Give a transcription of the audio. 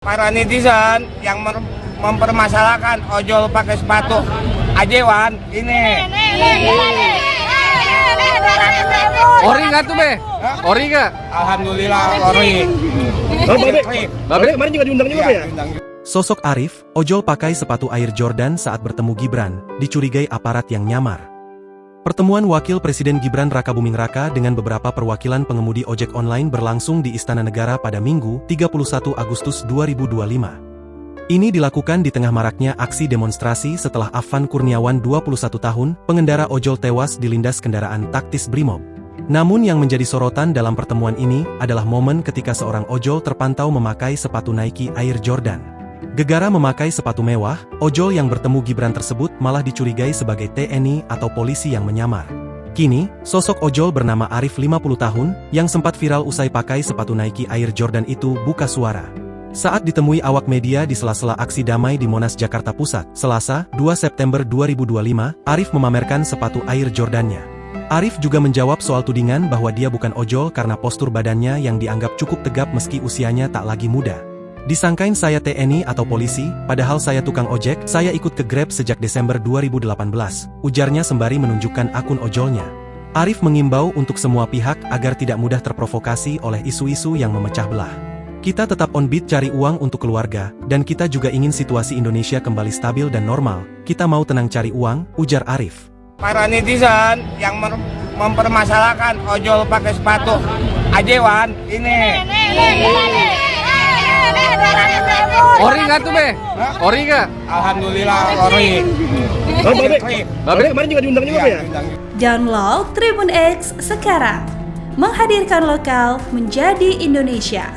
Para netizen yang mempermasalahkan ojol pakai sepatu ajewan ini. Ori nggak tuh be? Ori nggak? Alhamdulillah ori. Babe kemarin juga diundang juga ya? Sosok Arif, ojol pakai sepatu Air Jordan saat bertemu Gibran, dicurigai aparat yang nyamar. Pertemuan Wakil Presiden Gibran Rakabuming Raka dengan beberapa perwakilan pengemudi ojek online berlangsung di Istana Negara pada Minggu, 31 Agustus 2025. Ini dilakukan di tengah maraknya aksi demonstrasi setelah Afan Kurniawan 21 tahun, pengendara ojol tewas dilindas kendaraan taktis Brimob. Namun yang menjadi sorotan dalam pertemuan ini adalah momen ketika seorang ojol terpantau memakai sepatu Nike Air Jordan. Gegara memakai sepatu mewah, ojol yang bertemu Gibran tersebut malah dicurigai sebagai TNI atau polisi yang menyamar. Kini, sosok ojol bernama Arif 50 tahun, yang sempat viral usai pakai sepatu Nike Air Jordan itu buka suara. Saat ditemui awak media di sela-sela aksi damai di Monas, Jakarta Pusat, Selasa, 2 September 2025, Arif memamerkan sepatu Air Jordan-nya. Arif juga menjawab soal tudingan bahwa dia bukan ojol karena postur badannya yang dianggap cukup tegap meski usianya tak lagi muda. Disangkain saya TNI atau polisi, padahal saya tukang ojek, saya ikut ke Grab sejak Desember 2018, ujarnya sembari menunjukkan akun ojolnya. Arif mengimbau untuk semua pihak agar tidak mudah terprovokasi oleh isu-isu yang memecah belah. Kita tetap on beat cari uang untuk keluarga, dan kita juga ingin situasi Indonesia kembali stabil dan normal, kita mau tenang cari uang, ujar Arif. Para netizen yang mempermasalahkan ojol pakai sepatu ajewan ini. Ori nggak tuh be? Ori nggak? Alhamdulillah ori. Babe kemarin juga diundang juga ya? Download Tribun X sekarang, menghadirkan lokal menjadi Indonesia.